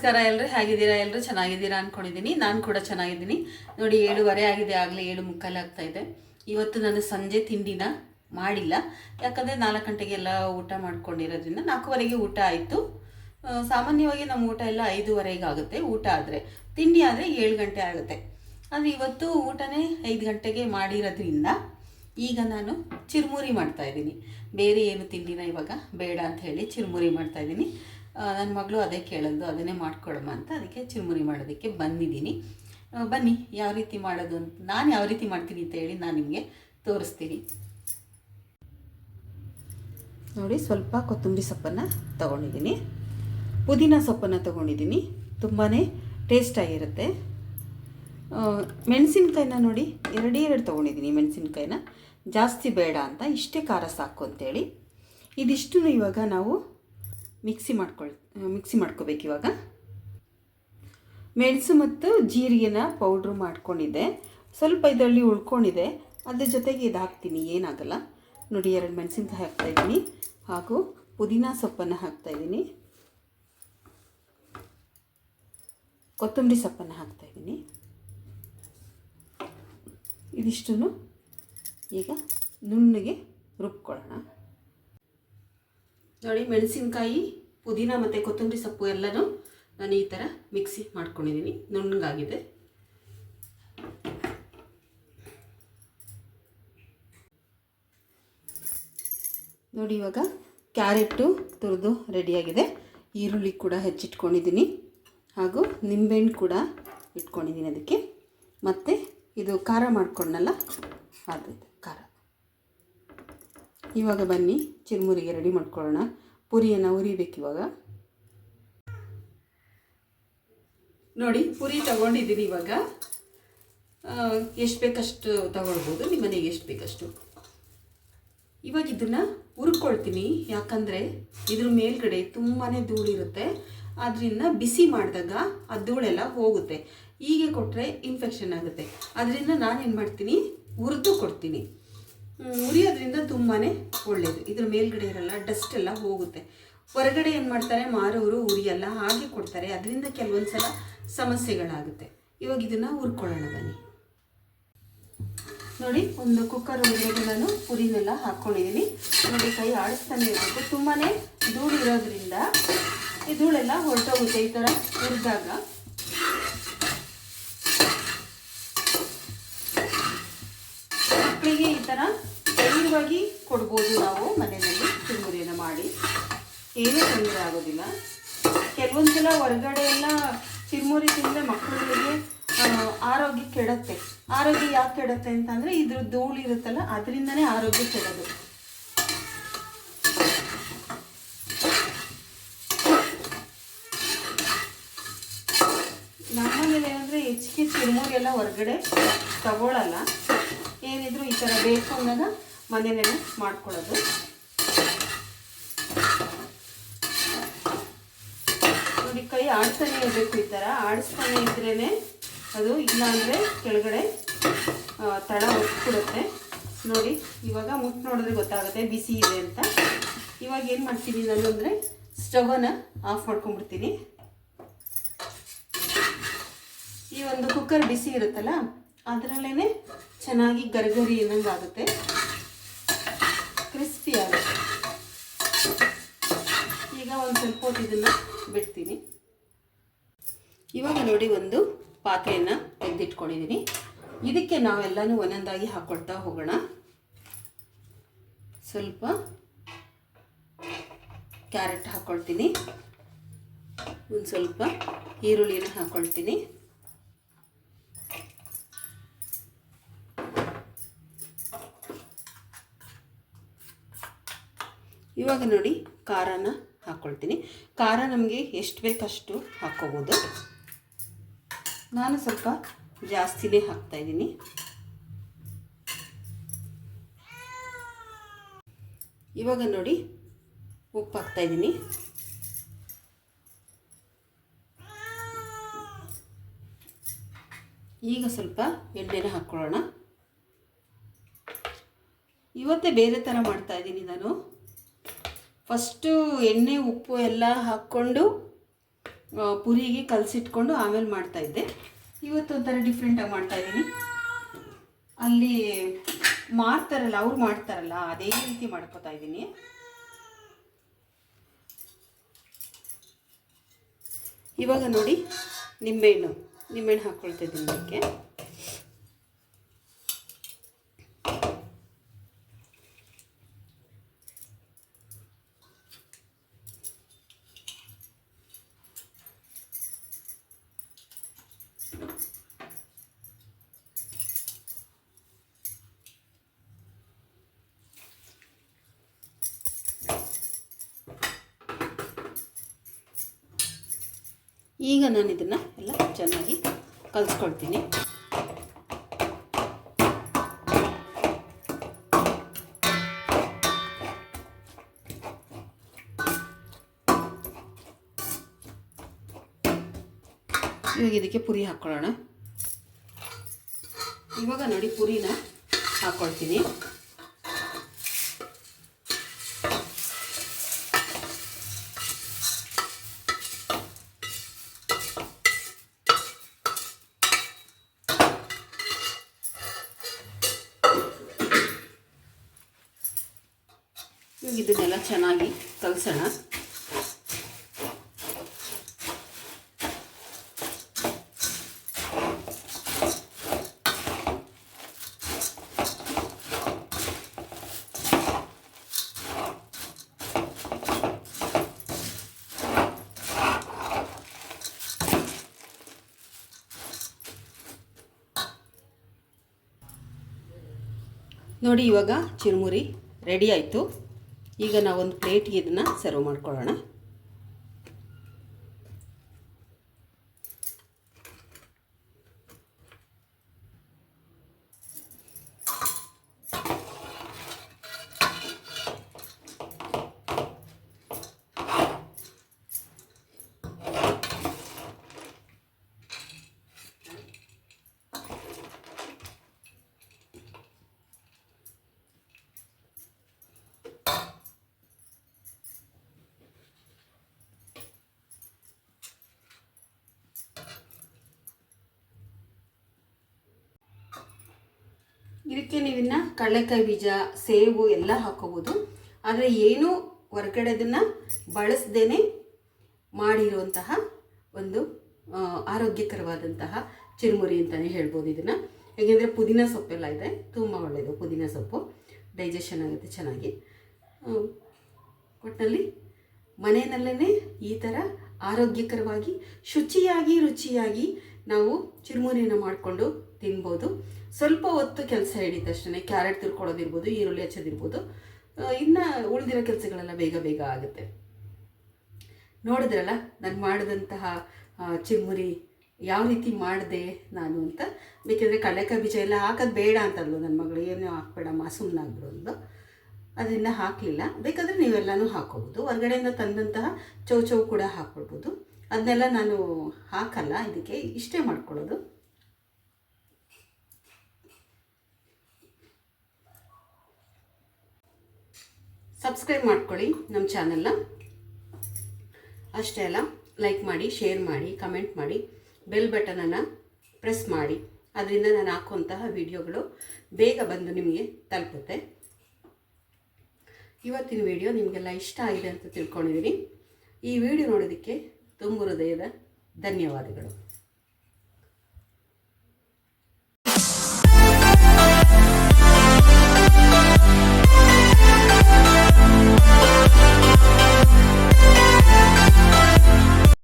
ನಮಸ್ಕಾರ ಎಲ್ಲರೂ, ಹೇಗಿದ್ದೀರಾ? ಎಲ್ಲರೂ ಚೆನ್ನಾಗಿದ್ದೀರಾ ಅಂದ್ಕೊಂಡಿದ್ದೀನಿ. ನಾನು ಕೂಡ ಚೆನ್ನಾಗಿದ್ದೀನಿ. ನೋಡಿ 7:30 ಆಗಿದೆ, ಆಗಲೇ 7:45 ಆಗ್ತಾ ಇದೆ. ಇವತ್ತು ನಾನು ಸಂಜೆ ತಿಂಡಿನ ಮಾಡಿಲ್ಲ, ಯಾಕಂದರೆ 4 ಗಂಟೆಗೆಲ್ಲ ಊಟ ಮಾಡ್ಕೊಂಡಿರೋದ್ರಿಂದ 4:15ಗೆ ಊಟ ಆಯಿತು. ಸಾಮಾನ್ಯವಾಗಿ ನಮ್ಮ ಊಟ ಎಲ್ಲ 5:30ಗೆ ಆಗುತ್ತೆ ಊಟ ಆದರೆ, ತಿಂಡಿ ಆದರೆ 7 ಗಂಟೆ ಆಗುತ್ತೆ. ಆದರೆ ಇವತ್ತು ಊಟನೇ 5 ಗಂಟೆಗೆ ಮಾಡಿರೋದ್ರಿಂದ ಈಗ ನಾನು ಚಿರುಮುರಿ ಮಾಡ್ತಾಯಿದ್ದೀನಿ. ಬೇರೆ ಏನು ತಿಂಡಿನ ಇವಾಗ ಬೇಡ ಅಂತ ಹೇಳಿ ಚಿರುಮುರಿ ಮಾಡ್ತಾಯಿದ್ದೀನಿ. ನನ್ನ ಮಗಳು ಅದೇ ಕೇಳೋದು, ಅದನ್ನೇ ಮಾಡ್ಕೊಡಮ್ಮ ಅಂತ, ಅದಕ್ಕೆ ಚಿರುಮುರಿ ಮಾಡೋದಕ್ಕೆ ಬಂದಿದ್ದೀನಿ. ಬನ್ನಿ ಯಾವ ರೀತಿ ಮಾಡೋದು ಅಂತ, ನಾನು ಯಾವ ರೀತಿ ಮಾಡ್ತೀನಿ ಅಂತ ಹೇಳಿ ನಾನು ನಿಮಗೆ ತೋರಿಸ್ತೀನಿ. ನೋಡಿ, ಸ್ವಲ್ಪ ಕೊತ್ತಂಬರಿ ಸೊಪ್ಪನ್ನು ತೊಗೊಂಡಿದ್ದೀನಿ, ಪುದೀನ ಸೊಪ್ಪನ್ನು ತೊಗೊಂಡಿದ್ದೀನಿ, ತುಂಬಾ ಟೇಸ್ಟಾಗಿರುತ್ತೆ. ಮೆಣಸಿನ್ಕಾಯಿನ ನೋಡಿ 2 ತೊಗೊಂಡಿದ್ದೀನಿ. ಮೆಣಸಿನ್ಕಾಯಿನ ಜಾಸ್ತಿ ಬೇಡ ಅಂತ, ಇಷ್ಟೇ ಖಾರ ಸಾಕು ಅಂತೇಳಿ. ಇದಿಷ್ಟು ಇವಾಗ ನಾವು ಮಿಕ್ಸಿ ಮಾಡ್ಕೋಬೇಕು. ಇವಾಗ ಮೆಣಸು ಮತ್ತು ಜೀರಿಗೆನ ಪೌಡ್ರು ಮಾಡ್ಕೊಂಡಿದ್ದೆ, ಸ್ವಲ್ಪ ಇದರಲ್ಲಿ ಉಳ್ಕೊಂಡಿದೆ, ಅದ್ರ ಜೊತೆಗೆ ಇದು ಹಾಕ್ತೀನಿ, ಏನಾಗಲ್ಲ. ನೋಡಿ, 2 ಮೆಣಸಿನ್ಕಾಯಿ ಹಾಕ್ತಾಯಿದ್ದೀನಿ, ಹಾಗೂ ಪುದೀನ ಸೊಪ್ಪನ್ನು ಹಾಕ್ತಾಯಿದ್ದೀನಿ, ಕೊತ್ತಂಬರಿ ಸೊಪ್ಪನ್ನು ಹಾಕ್ತಾಯಿದ್ದೀನಿ. ಇದಿಷ್ಟನ್ನು ಈಗ ನುಣ್ಣಗೆ ರುಬ್ಕೊಳ್ಳೋಣ. ನೋಡಿ, ಮೆಣಸಿನ್ಕಾಯಿ, ಪುದೀನ ಮತ್ತು ಕೊತ್ತಂಬರಿ ಸೊಪ್ಪು ಎಲ್ಲನೂ ನಾನು ಈ ಥರ ಮಿಕ್ಸಿ ಮಾಡ್ಕೊಂಡಿದ್ದೀನಿ, ನುಣ್ಣಗಾಗಿದೆ. ನೋಡಿ, ಇವಾಗ ಕ್ಯಾರೆಟು ತುರಿದು ರೆಡಿಯಾಗಿದೆ, ಈರುಳ್ಳಿ ಕೂಡ ಹೆಚ್ಚಿಟ್ಕೊಂಡಿದ್ದೀನಿ, ಹಾಗೂ ನಿಂಬೆಹಣ್ಣು ಕೂಡ ಇಟ್ಕೊಂಡಿದ್ದೀನಿ ಅದಕ್ಕೆ. ಮತ್ತು ಇದು ಖಾರ ಮಾಡ್ಕೊಂಡಲ್ಲ, ಅದು ಖಾರ. ಇವಾಗ ಬನ್ನಿ ಚಿರುಮುರಿಗೆ ರೆಡಿ ಮಾಡ್ಕೊಳ್ಳೋಣ. ಪುರಿಯನ್ನು ಹುರಿಬೇಕು ಇವಾಗ. ನೋಡಿ, ಪುರಿ ತಗೊಂಡಿದ್ದೀನಿ. ಇವಾಗ ಎಷ್ಟು ಬೇಕಷ್ಟು ತಗೊಳ್ಬೋದು, ನಿಮ್ಮ ಮನೆಗೆ ಎಷ್ಟು ಬೇಕಷ್ಟು. ಇವಾಗ ಇದನ್ನು ಹುರ್ಕೊಳ್ತೀನಿ, ಯಾಕಂದರೆ ಇದ್ರ ಮೇಲ್ಗಡೆ ತುಂಬಾ ಧೂಳಿರುತ್ತೆ, ಅದರಿಂದ ಬಿಸಿ ಮಾಡಿದಾಗ ಆ ಧೂಳೆಲ್ಲ ಹೋಗುತ್ತೆ. ಹೀಗೆ ಕೊಟ್ಟರೆ ಇನ್ಫೆಕ್ಷನ್ ಆಗುತ್ತೆ, ಅದರಿಂದ ನಾನೇನು ಮಾಡ್ತೀನಿ, ಹುರಿದು ಕೊಡ್ತೀನಿ. ಹುರಿಯೋದ್ರಿಂದ ತುಂಬಾ ಒಳ್ಳೆಯದು, ಇದ್ರ ಮೇಲ್ಗಡೆ ಇರಲ್ಲ, ಡಸ್ಟ್ ಎಲ್ಲ ಹೋಗುತ್ತೆ. ಹೊರಗಡೆ ಏನು ಮಾಡ್ತಾರೆ, ಮಾರೋರು ಹುರಿಯಲ್ಲ, ಹಾಗೆ ಕೊಡ್ತಾರೆ, ಅದರಿಂದ ಕೆಲವೊಂದು ಸಲ ಸಮಸ್ಯೆಗಳಾಗುತ್ತೆ. ಇವಾಗ ಇದನ್ನು ಹುರ್ಕೊಳ್ಳೋಣ ಬನ್ನಿ. ನೋಡಿ, ಒಂದು ಕುಕ್ಕರ್ ಒಳಗೆ ನಾನು ಪುರಿನೆಲ್ಲ ಹಾಕ್ಕೊಂಡಿದ್ದೀನಿ. ನೋಡಿ, ಕೈ ಆಡಿಸ್ತಾನೆ ಇರಬೇಕು, ತುಂಬಾ ಧೂಳು ಇರೋದ್ರಿಂದ ಈ ಧೂಳೆಲ್ಲ ಹೊರಟೋಗುತ್ತೆ ಈ ಥರ ಹುರಿದಾಗ. ಮಕ್ಕಳಿಗೆ ಈ ಥರ ಧೈರ್ಯವಾಗಿ ಕೊಡ್ಬೋದು ನಾವು ಮನೆಯಲ್ಲಿ ಚಿರುಮುರಿಯನ್ನು ಮಾಡಿ, ಏನೂ ತೊಂದರೆ ಆಗೋದಿಲ್ಲ. ಕೆಲವೊಂದು ಸಲ ಹೊರಗಡೆ ಎಲ್ಲ ಚಿರುಮುರಿ ತಿಂದರೆ ಮಕ್ಕಳಿಗೆ ಆರೋಗ್ಯ ಕೆಡುತ್ತೆ. ಆರೋಗ್ಯ ಯಾಕೆ ಕೆಡುತ್ತೆ ಅಂತಂದರೆ ಇದ್ರ ಧೂಳು ಇರುತ್ತಲ್ಲ, ಅದರಿಂದನೇ ಆರೋಗ್ಯ ಕೆಡೋದು. ನಮ್ಮನೇಲಿ ಏನಂದರೆ ಹೆಚ್ಚಿಗೆ ಚಿರುಮುರಿ ಎಲ್ಲ ಹೊರಗಡೆ ತಗೊಳ್ಳಲ್ಲ, ಏನಿದ್ರು ಈ ಥರ ಬೇಕು ಅಂದಾಗ ಮನೆಯಲ್ಲೇ ಮಾಡ್ಕೊಳ್ಳೋದು. ನೋಡಿ, ಕೈ ಆಡಿಸ್ತಾನೆ ಇರಬೇಕು, ಈ ಥರ ಆಡಿಸ್ತಾನೆ ಇದ್ರೇ ಅದು, ಇಲ್ಲಾಂದರೆ ಕೆಳಗಡೆ ತಳ ಒತ್ಬಿಡುತ್ತೆ. ನೋಡಿ, ಇವಾಗ ಮುಟ್ಟು ನೋಡಿದ್ರೆ ಗೊತ್ತಾಗುತ್ತೆ ಬಿಸಿ ಇದೆ ಅಂತ. ಇವಾಗ ಏನು ಮಾಡ್ತೀನಿ ನಾನು ಅಂದರೆ, ಸ್ಟವನ್ನು ಆಫ್ ಮಾಡ್ಕೊಂಡ್ಬಿಡ್ತೀನಿ. ಈ ಒಂದು ಕುಕ್ಕರ್ ಬಿಸಿ ಇರುತ್ತಲ್ಲ, ಅದರಲ್ಲೇ ಚೆನ್ನಾಗಿ ಗರಿಗರಿ ಅನ್ನಂಗೆ ಆಗುತ್ತೆ, ಕ್ರಿಸ್ಪಿ ಆಗುತ್ತೆ. ಈಗ ಒಂದು ಸ್ವಲ್ಪ ಹೊತ್ತು ಇದನ್ನು ಬಿಡ್ತೀನಿ. ಇವಾಗ ನೋಡಿ, ಒಂದು ಪಾತ್ರೆಯನ್ನು ತೆಗೆದಿಟ್ಕೊಂಡಿದ್ದೀನಿ, ಇದಕ್ಕೆ ನಾವೆಲ್ಲನೂ ಒಂದೊಂದಾಗಿ ಹಾಕ್ಕೊಳ್ತಾ ಹೋಗೋಣ. ಸ್ವಲ್ಪ ಕ್ಯಾರೆಟ್ ಹಾಕ್ಕೊಳ್ತೀನಿ, ಒಂದು ಸ್ವಲ್ಪ ಈರುಳ್ಳಿನ ಹಾಕ್ಕೊಳ್ತೀನಿ, ಇವಾಗ ನೋಡಿ ಖಾರನ ಹಾಕ್ಕೊಳ್ತೀನಿ. ಖಾರ ನಮಗೆ ಎಷ್ಟು ಬೇಕಷ್ಟು ಹಾಕ್ಕೋಬೋದು, ನಾನು ಸ್ವಲ್ಪ ಜಾಸ್ತಿನೇ ಹಾಕ್ತಾಯಿದ್ದೀನಿ. ಇವಾಗ ನೋಡಿ ಉಪ್ಪು ಹಾಕ್ತಾಯಿದ್ದೀನಿ, ಈಗ ಸ್ವಲ್ಪ ಎಣ್ಣೆನ ಹಾಕ್ಕೊಳ್ಳೋಣ. ಇವತ್ತೇ ಬೇರೆ ಥರ ಮಾಡ್ತಾಯಿದ್ದೀನಿ ನಾನು. ಫಸ್ಟು ಎಣ್ಣೆ ಉಪ್ಪು ಎಲ್ಲ ಹಾಕ್ಕೊಂಡು ಪುರಿಗೆ ಕಲಸಿಟ್ಕೊಂಡು ಆಮೇಲೆ ಮಾಡ್ತಾಯಿದ್ದೆ. ಇವತ್ತು ಒಂಥರ ಡಿಫ್ರೆಂಟಾಗಿ ಮಾಡ್ತಾಯಿದ್ದೀನಿ. ಅಲ್ಲಿ ಮಾಡ್ತಾರಲ್ಲ, ಅವ್ರು ಮಾಡ್ತಾರಲ್ಲ ಅದೇ ರೀತಿ ಮಾಡ್ಕೋತಾ ಇದ್ದೀನಿ. ಇವಾಗ ನೋಡಿ ನಿಂಬೆಹಣ್ಣು ಹಾಕ್ಕೊಳ್ತಾ ಇದ್ದೀನಿ ಅದಕ್ಕೆ. ಈಗ ನಾನು ಇದನ್ನು ಎಲ್ಲ ಚೆನ್ನಾಗಿ ಕಲಿಸ್ಕೊಳ್ತೀನಿ. ಇವಾಗ ಇದಕ್ಕೆ ಪುರಿ ಹಾಕ್ಕೊಳ್ಳೋಣ. ಇವಾಗ ನೋಡಿ ಪುರಿನ ಹಾಕ್ಕೊಳ್ತೀನಿ. ಇದನ್ನೆಲ್ಲ ಚೆನ್ನಾಗಿ ಕಲಸೋಣ. ನೋಡಿ ಇವಾಗ ಚಿರುಮುರಿ ರೆಡಿ ಆಯಿತು. ಈಗ ನಾವೊಂದು ಪ್ಲೇಟ್ಗೆ ಇದನ್ನು ಸರ್ವ್ ಮಾಡ್ಕೊಳ್ಳೋಣ. ಇದಕ್ಕೆ ನೀವಿನ್ನು ಕಡಲೆಕಾಯಿ ಬೀಜ, ಸೇವು ಎಲ್ಲ ಹಾಕೋಬೋದು. ಆದರೆ ಏನು ಹೊರಗಡೆದನ್ನು ಬಳಸದೇನೆ ಮಾಡಿರುವಂತಹ ಒಂದು ಆರೋಗ್ಯಕರವಾದಂತಹ ಚಿರುಮುರಿ ಅಂತಲೇ ಹೇಳ್ಬೋದು ಇದನ್ನು. ಹೇಗೆಂದರೆ ಪುದೀನ ಸೊಪ್ಪೆಲ್ಲ ಇದೆ, ತುಂಬ ಒಳ್ಳೆಯದು. ಪುದೀನ ಸೊಪ್ಪು ಡೈಜೆಷನ್ ಆಗುತ್ತೆ ಚೆನ್ನಾಗಿ. ಒಟ್ಟಿನಲ್ಲಿ ಮನೆಯಲ್ಲೇ ಈ ಥರ ಆರೋಗ್ಯಕರವಾಗಿ ರುಚಿಯಾಗಿ ನಾವು ಚಿರುಮುರಿಯನ್ನು ಮಾಡಿಕೊಂಡು ತಿನ್ಬೋದು. ಸ್ವಲ್ಪ ಹೊತ್ತು ಕೆಲಸ ಹಿಡಿತಷ್ಟೇ. ಕ್ಯಾರೆಟ್ ತುರ್ಕೊಳ್ಳೋದಿರ್ಬೋದು, ಈರುಳ್ಳಿ ಹಚ್ಚೋದಿರ್ಬೋದು, ಇನ್ನು ಉಳಿದಿರೋ ಕೆಲಸಗಳೆಲ್ಲ ಬೇಗ ಆಗುತ್ತೆ. ನೋಡಿದ್ರಲ್ಲ ನಾನು ಮಾಡಿದಂತಹ ಚಿರುಮುರಿ ಯಾವ ರೀತಿ ಮಾಡಿದೆ ನಾನು ಅಂತ. ಬೇಕಿದ್ರೆ ಕಡಲೆಕಾಯಿ ಬೀಜ ಎಲ್ಲ ಹಾಕೋದು ಬೇಡ ಅಂತಂದ್ಲು ನನ್ನ ಮಗಳು. ಏನೂ ಹಾಕ್ಬೇಡಮ್ಮ ಸುಮ್ಮನಾಗ್ಬಿಡು ಅಂದು. ಅದನ್ನು ಹಾಕಲಿಲ್ಲ. ಬೇಕಾದರೆ ನೀವೆಲ್ಲನೂ ಹಾಕ್ಕೋಬೋದು. ಹೊರಗಡೆಯಿಂದ ತಂದಂತಹ ಚೌ ಕೂಡ ಹಾಕ್ಕೊಳ್ಬೋದು. ಅದನ್ನೆಲ್ಲ ನಾನು ಹಾಕಲ್ಲ, ಇದಕ್ಕೆ ಇಷ್ಟೇ ಮಾಡ್ಕೊಳ್ಳೋದು. ಸಬ್ಸ್ಕ್ರೈಬ್ ಮಾಡ್ಕೊಳ್ಳಿ ನಮ್ಮ ಚಾನಲ್ನ. ಅಷ್ಟೇ ಅಲ್ಲ, ಲೈಕ್ ಮಾಡಿ, ಶೇರ್ ಮಾಡಿ, ಕಮೆಂಟ್ ಮಾಡಿ, ಬೆಲ್ ಬಟನನ್ನು ಪ್ರೆಸ್ ಮಾಡಿ. ಅದರಿಂದ ನಾನು ಹಾಕುವಂತಹ ವಿಡಿಯೋಗಳು ಬೇಗ ಬಂದು ನಿಮಗೆ ತಲುಪುತ್ತೆ. ಇವತ್ತಿನ ವಿಡಿಯೋ ನಿಮಗೆಲ್ಲ ಇಷ್ಟ ಆಗಿದೆ ಅಂತ ತಿಳ್ಕೊಂಡಿದ್ದೀನಿ. ಈ ವಿಡಿಯೋ ನೋಡೋದಕ್ಕೆ ತುಂಬ ಹೃದಯದ ಧನ್ಯವಾದಗಳು.